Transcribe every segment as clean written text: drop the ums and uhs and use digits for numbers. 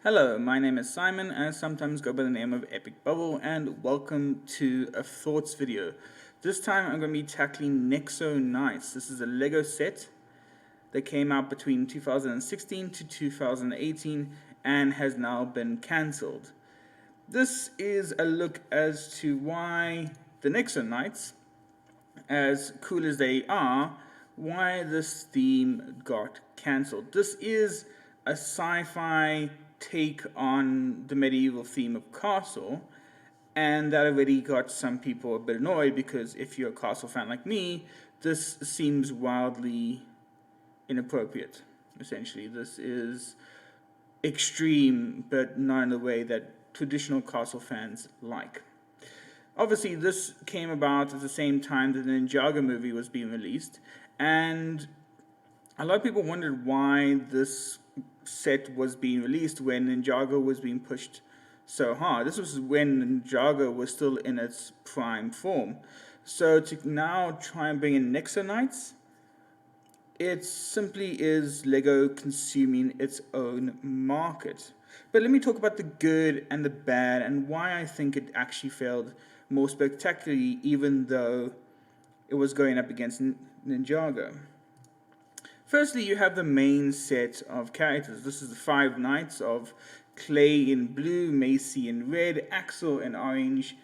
Hello, my name is Simon, and I sometimes go by the name of Epic Bubble, and welcome to a Thoughts video. This time I'm going to be tackling NEXO Knights. This is a Lego set that came out between 2016 to 2018 and has now been cancelled. This is a look as to why the NEXO Knights, as cool as they are, why this theme got cancelled. This is a sci-fi take on the medieval theme of castle, and that already got some people a bit annoyed because if you're a castle fan like me, this seems wildly inappropriate. Essentially, this is extreme, but not in a way that traditional castle fans like. Obviously, this came about at the same time that the Ninjago movie was being released, and a lot of people wondered why this set was being released when Ninjago was being pushed so hard. This was when Ninjago was still in its prime form. So to now try and bring in NEXO Knights, it simply is Lego consuming its own market. But let me talk about the good and the bad and why I think it actually failed more spectacularly, even though it was going up against Ninjago. Firstly, you have the main set of characters. This is the 5 knights of Clay in blue, Macy in red, Axel in orange,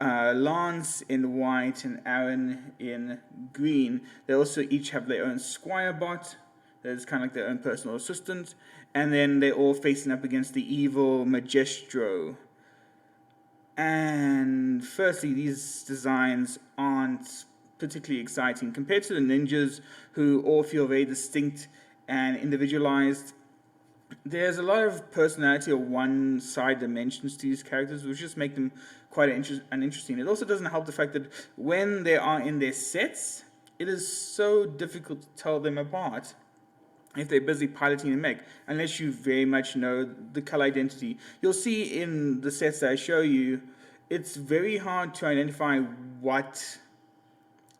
Lance in white, and Aaron in green. They also each have their own squire bot. There's kind of like their own personal assistant. And then they're all facing up against the evil Magistro. And firstly, these designs aren't particularly exciting compared to the ninjas, who all feel very distinct and individualized. There's a lot of personality or one-side dimensions to these characters, which just make them quite uninteresting. It also doesn't help the fact that when they are in their sets, it is so difficult to tell them apart if they're busy piloting a mech, unless you very much know the color identity. You'll see in the sets that I show you, it's very hard to identify what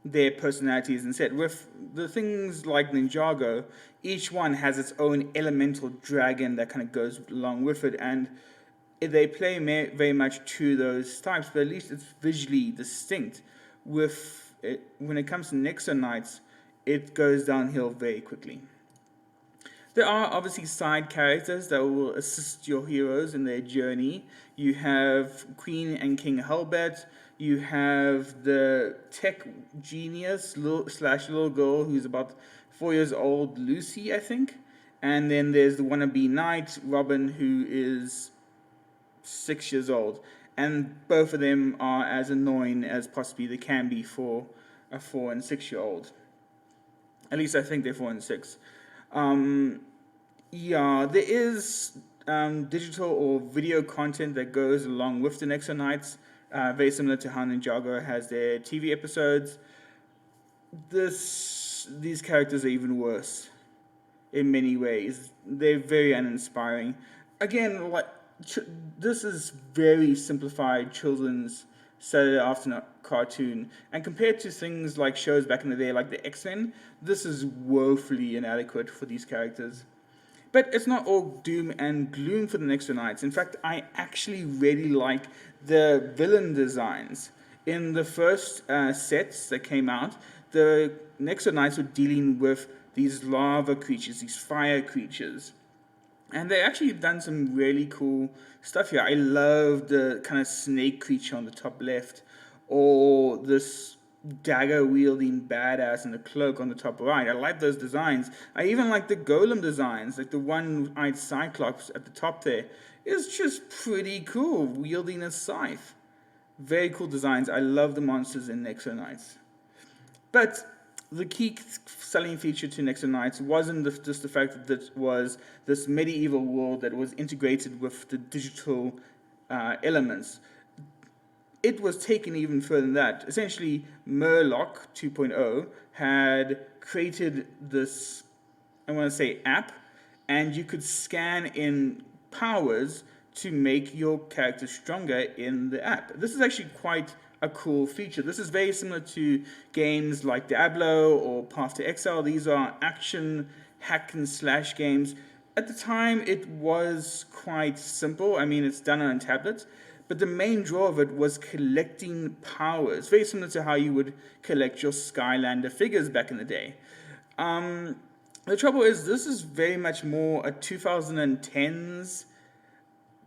their personalities and set. With the things like Ninjago, each one has its own elemental dragon that kind of goes along with it, and they play very much to those types, but at least it's visually distinct. With it, when it comes to NEXO Knights, it goes downhill very quickly. There are obviously side characters that will assist your heroes in their journey. You have Queen and King Helbert. You have the tech genius slash little girl who's about 4 years old, Lucy, I think. And then there's the wannabe knight, Robin, who is 6 years old. And both of them are as annoying as possibly they can be for a 4 and 6 year old. At least I think they're 4 and 6. Yeah, there is digital or video content that goes along with the NEXO Knights, very similar to how Ninjago has their TV episodes. These characters are even worse in many ways. They're very uninspiring. Again, this is very simplified children's Saturday afternoon cartoon, and compared to things like shows back in the day like the X-Men, this is woefully inadequate for these characters. But it's not all doom and gloom for the NEXO Knights. In fact, I actually really like the villain designs. In the first sets that came out, the NEXO Knights were dealing with these lava creatures, these fire creatures. And they actually have done some really cool stuff here. I love the kind of snake creature on the top left, or this dagger-wielding badass in the cloak on the top right. I like those designs. I even like the golem designs, like the one-eyed Cyclops at the top there. It's just pretty cool, wielding a scythe. Very cool designs. I love the monsters in NEXO Knights. But the key selling feature to NEXO Knights wasn't just the fact that it was this medieval world that was integrated with the digital elements. It was taken even further than that. Essentially, Murloc 2.0 had created this, I want to say, app, and you could scan in powers to make your character stronger in the app. This is actually quite a cool feature. This is very similar to games like Diablo or Path to Exile. These are action hack and slash games. At the time, it was quite simple. I mean, it's done on a tablet, but the main draw of it was collecting powers, very similar to how you would collect your Skylander figures back in the day. The trouble is, this is very much more a 2010s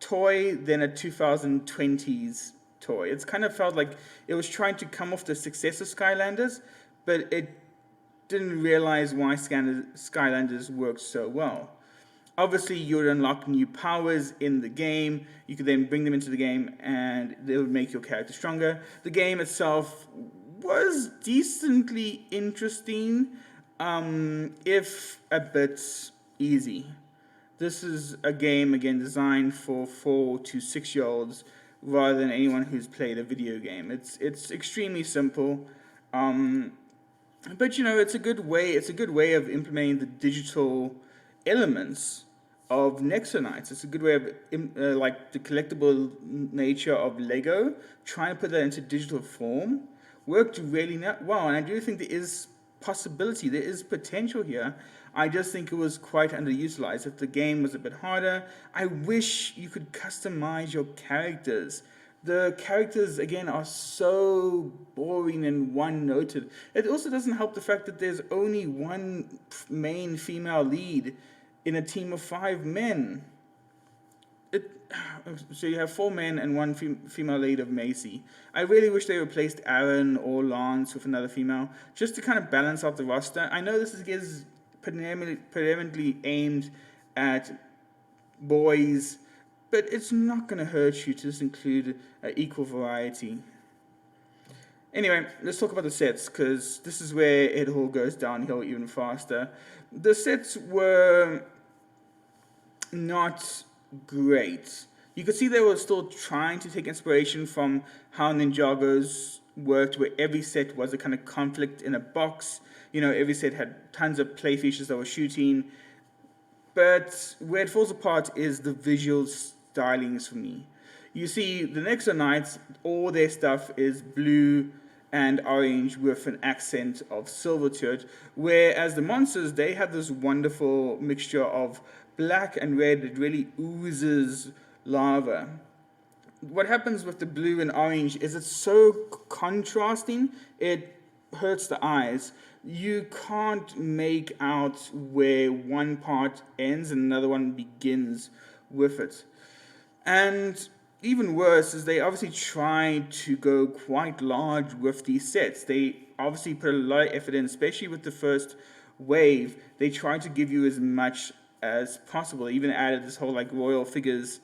toy than a 2020s toy. It's kind of felt like it was trying to come off the success of Skylanders, but it didn't realize why Skylanders worked so well. Obviously, you would unlock new powers in the game. You could then bring them into the game, and they would make your character stronger. The game itself was decently interesting, if a bit easy. This is a game, again, designed for 4 to 6-year-olds rather than anyone who's played a video game. It's extremely simple, but it's a good way of implementing the digital elements of NEXO Knights. It's a good way of like the collectible nature of Lego, trying to put that into digital form worked really well, and I do think there is possibility, there is potential here. I just think it was quite underutilized. If the game was a bit harder, I wish you could customize your characters. The characters, again, are so boring and one-noted. It also doesn't help the fact that there's only one main female lead in a team of 5 men. So you have 4 men and 1 female lead of Macy. I really wish they replaced Aaron or Lance with another female, just to kind of balance out the roster. I know this is predominantly aimed at boys, but it's not going to hurt you to just include equal variety. Anyway, let's talk about the sets, because this is where it all goes downhill even faster. The sets were not great. You could see they were still trying to take inspiration from how Ninjago's worked, where every set was a kind of conflict in a box. Every set had tons of play features that were shooting. But where it falls apart is the visual stylings for me. You see, the NEXO Knights, all their stuff is blue and orange with an accent of silver to it, whereas the monsters, they have this wonderful mixture of black and red that really oozes lava. What happens with the blue and orange is it's so contrasting, it hurts the eyes. You can't make out where one part ends and another one begins with it. And even worse is they obviously try to go quite large with these sets. They obviously put a lot of effort in, especially with the first wave. They try to give you as much as possible. They even added this whole like royal figures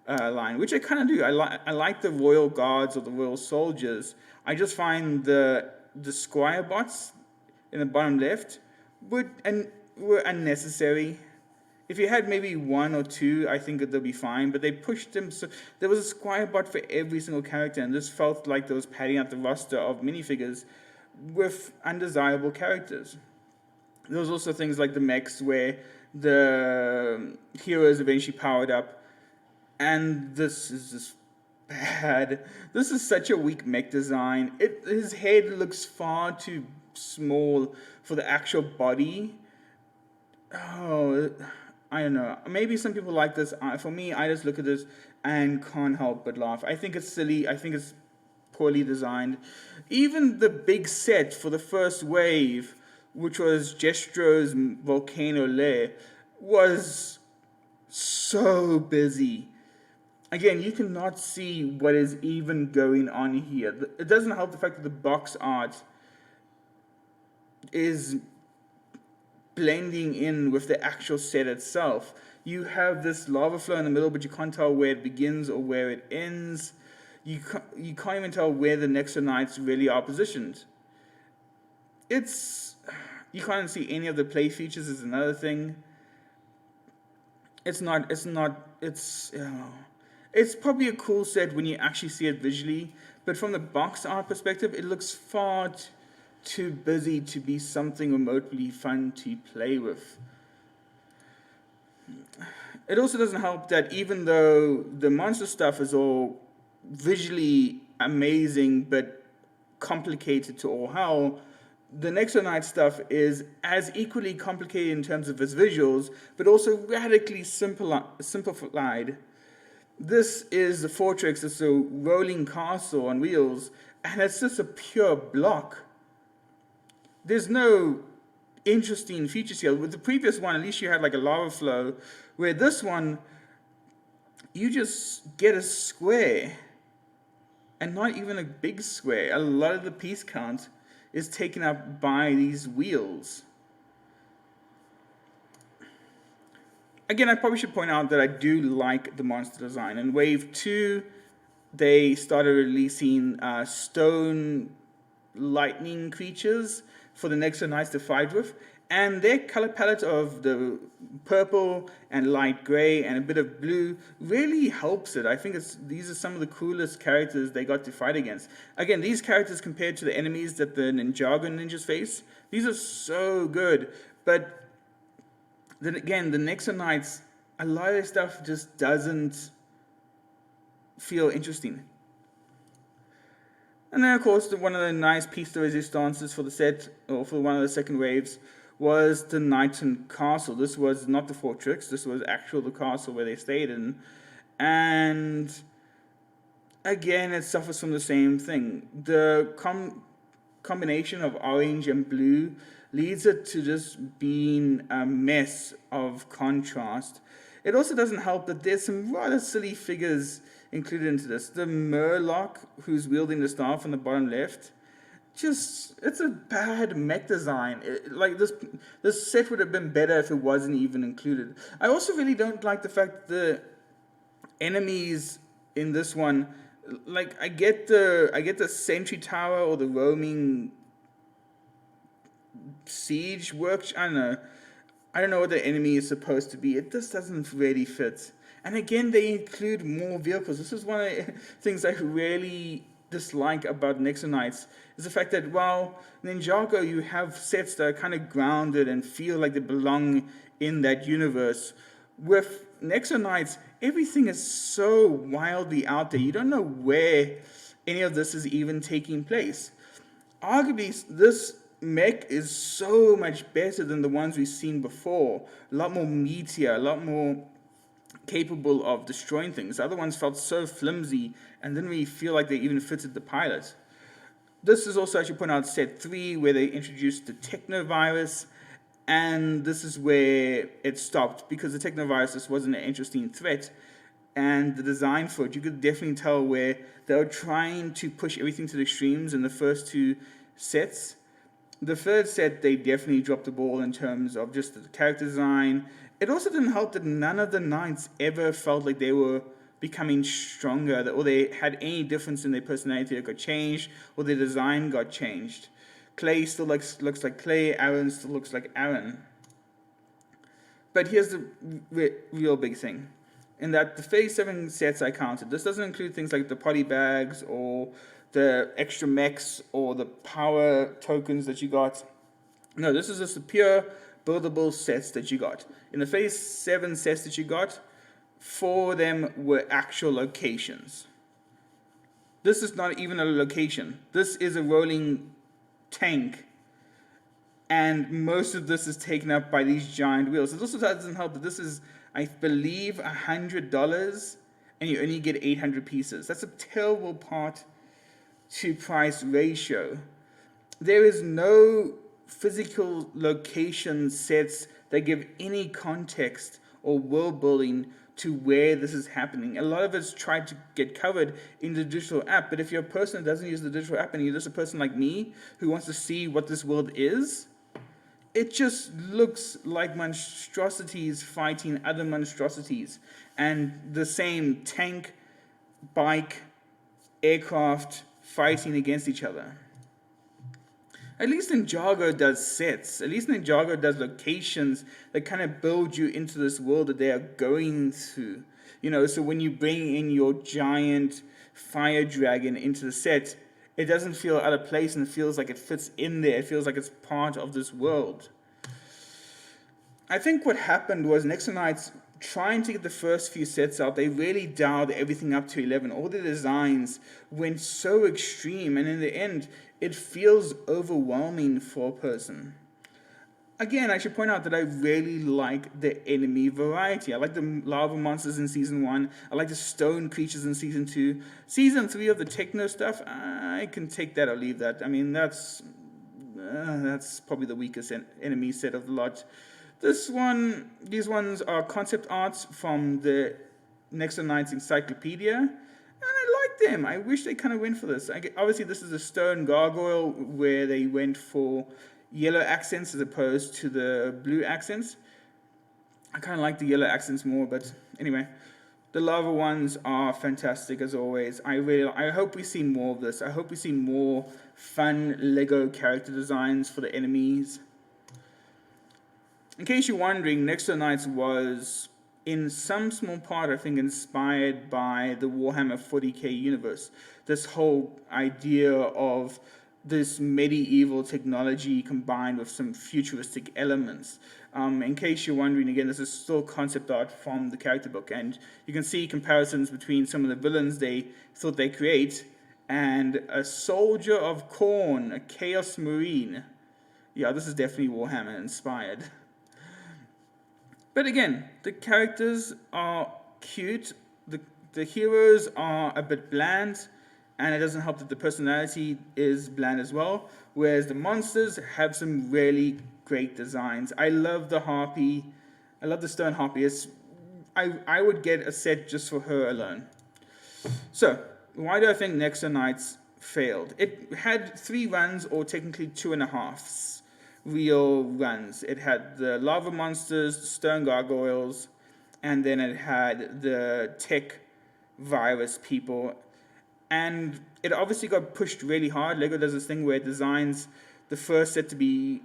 line, which I kind of do. I like the royal guards or the royal soldiers. I just find the squire bots in the bottom left were unnecessary. If you had maybe 1 or 2, I think that they'll be fine, but they pushed them so there was a squire bot for every single character, and this felt like they was padding out the roster of minifigures with undesirable characters. There was also things like the mechs where the heroes eventually powered up, and this is just bad. This is such a weak mech design. His head looks far too small for the actual body. Oh, I don't know. Maybe some people like this. For me, I just look at this and can't help but laugh. I think it's silly. I think it's poorly designed. Even the big set for the first wave, which was Jestro's volcano lair, was so busy. Again, you cannot see what is even going on here. It doesn't help the fact that the box art is blending in with the actual set itself. You have this lava flow in the middle, but you can't tell where it begins or where it ends. You can't even tell where the NEXO Knights really are positioned. You can't see any of the play features is another thing. It's probably a cool set when you actually see it visually, but from the box art perspective, it looks far too busy to be something remotely fun to play with. It also doesn't help that even though the monster stuff is all visually amazing but complicated to all hell, the NEXO Knight stuff is as equally complicated in terms of its visuals, but also radically simplified. This is the Fortress, it's a rolling castle on wheels, and it's just a pure block. There's no interesting features here. With the previous one, at least you had like a lava flow, where this one, you just get a square, and not even a big square. A lot of the piece count is taken up by these wheels. Again, I probably should point out that I do like the monster design. In Wave 2, they started releasing stone lightning creatures for the NEXO Knights to fight with, and their color palette of the purple and light gray and a bit of blue really helps it. I think these are some of the coolest characters they got to fight against. Again, these characters compared to the enemies that the Ninjago ninjas face, these are so good. But then again, the NEXO Knights, a lot of their stuff just doesn't feel interesting. And then, of course, one of the nice piece de resistances for the set, or for one of the second waves, was the Knighton Castle. This was not the fortress, this was the castle where they stayed in. And again, it suffers from the same thing. The combination of orange and blue leads it to just being a mess of contrast. It also doesn't help that there's some rather silly figures included into this. The Murloc, who's wielding the staff on the bottom left, it's a bad mech design. This set would have been better if it wasn't even included. I also really don't like the fact the enemies in this one, like I get the sentry tower or the roaming siege works. I don't know what the enemy is supposed to be. It just doesn't really fit. And again, they include more vehicles. This is one of the things I really dislike about NEXO Knights, is the fact that while Ninjago, you have sets that are kind of grounded and feel like they belong in that universe. With NEXO Knights, everything is so wildly out there. You don't know where any of this is even taking place. Arguably, this mech is so much better than the ones we've seen before. A lot more meatier, a lot more capable of destroying things. The other ones felt so flimsy and didn't really feel like they even fitted the pilot. This is also, I should point out, set 3, where they introduced the technovirus, and this is where it stopped, because the technovirus just wasn't an interesting threat, and the design for it, you could definitely tell where they were trying to push everything to the extremes in the first 2 sets. The third set, they definitely dropped the ball in terms of just the character design. It also didn't help that none of the knights ever felt like they were becoming stronger, or they had any difference in their personality that got changed, or their design got changed. Clay still looks like Clay, Aaron still looks like Aaron. But here's the real big thing, in that the phase 7 sets I counted, this doesn't include things like the potty bags, or the extra mechs, or the power tokens that you got. No, this is just the pure buildable sets that you got. In the phase 7 sets that you got, 4 of them were actual locations. This is not even a location. This is a rolling tank, and most of this is taken up by these giant wheels. It also doesn't help that this is, I believe, $100, and you only get 800 pieces. That's a terrible part to price ratio. There is no physical location sets that give any context or world building to where this is happening. A lot of it's tried to get covered in the digital app, but if you're a person that doesn't use the digital app and you're just a person like me who wants to see what this world is, it just looks like monstrosities fighting other monstrosities, and the same tank, bike, aircraft fighting against each other. At least Ninjago does sets. At least Ninjago does locations that kind of build you into this world that they are going through. You know, so when you bring in your giant fire dragon into the set, it doesn't feel out of place, and it feels like it fits in there. It feels like it's part of this world. I think what happened was NEXO Knights, trying to get the first few sets out, they really dialed everything up to 11. All the designs went so extreme, and in the end, it feels overwhelming for a person. Again, I should point out that I really like the enemy variety. I like the lava monsters in Season 1. I like the stone creatures in Season 2. Season 3 of the techno stuff, I can take that or leave that. I mean, that's probably the weakest enemy set of the lot. These ones are concept arts from the NEXO Knights Encyclopedia, and I like them. I wish they kind of went for this. Obviously, this is a stone gargoyle where they went for yellow accents as opposed to the blue accents. I kind of like the yellow accents more, but anyway, the lava ones are fantastic as always. I hope we see more of this. I hope we see more fun Lego character designs for the enemies. In case you're wondering, NEXO Knights was in some small part, I think, inspired by the Warhammer 40k universe. This whole idea of this medieval technology combined with some futuristic elements. In case you're wondering, again, this is still concept art from the character book, and you can see comparisons between some of the villains they thought they create and a soldier of Khorne, a Chaos Marine. Yeah, this is definitely Warhammer inspired. But again, the characters are cute, the heroes are a bit bland, and it doesn't help that the personality is bland as well, whereas the monsters have some really great designs. I love the harpy. I love the stone harpy. I would get a set just for her alone. So, why do I think NEXO Knights failed? It had 3 runs, or technically 2.5 real runs. It had the lava monsters, the stone gargoyles, and then it had the tech virus people. And it obviously got pushed really hard. Lego does this thing where it designs the first set to be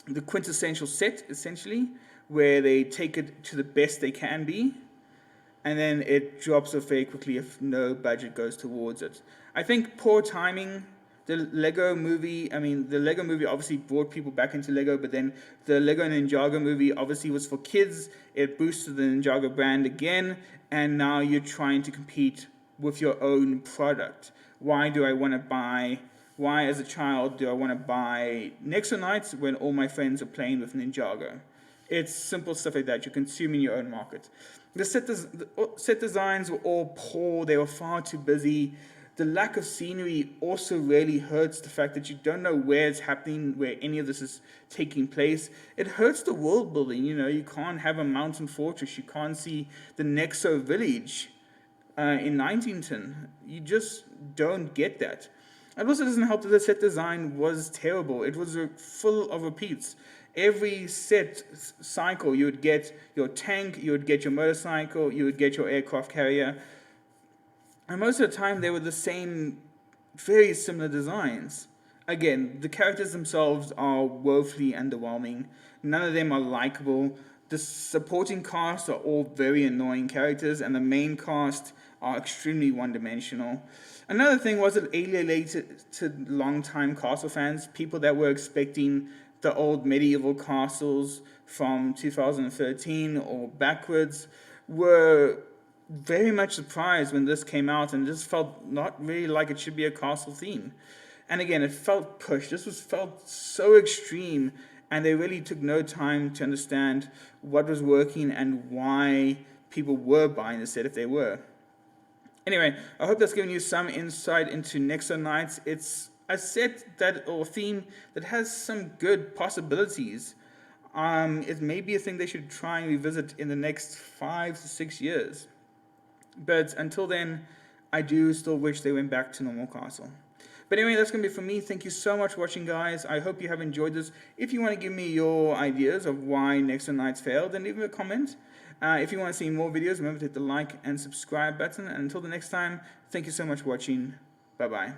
the quintessential set, essentially, where they take it to the best they can be, and then it drops off very quickly if no budget goes towards it. I think poor timing. The Lego movie obviously brought people back into Lego, but then the Lego Ninjago movie obviously was for kids. It boosted the Ninjago brand again, and now you're trying to compete with your own product. Why as a child do I want to buy NEXO Knights when all my friends are playing with Ninjago? It's simple stuff like that. You're consuming your own market. The set designs were all poor. They were far too busy. The lack of scenery also really hurts the fact that you don't know where it's happening, where any of this is taking place. It hurts the world building. You can't have a mountain fortress. You can't see the NEXO village in Ninetington. You just don't get that. It also doesn't help that the set design was terrible. It was full of repeats. Every set cycle, you would get your tank, you would get your motorcycle, you would get your aircraft carrier. And most of the time, they were the same, very similar designs. Again, the characters themselves are woefully underwhelming. None of them are likable. The supporting cast are all very annoying characters, and the main cast are extremely one-dimensional. Another thing was it alienated to long-time castle fans, people that were expecting the old medieval castles from 2013 or backwards were very much surprised when this came out, and just felt not really like it should be a castle theme. And again, it felt pushed. Felt so extreme, and they really took no time to understand what was working and why people were buying the set if they were. Anyway, I hope that's given you some insight into NEXO Knights. It's a set or theme that has some good possibilities. It may be a thing they should try and revisit in the next 5 to 6 years. But until then, I do still wish they went back to normal castle. But anyway, that's going to be for me. Thank you so much for watching, guys. I hope you have enjoyed this. If you want to give me your ideas of why NEXO Knights failed, then leave me a comment. If you want to see more videos, remember to hit the like and subscribe button. And until the next time, thank you so much for watching. Bye-bye.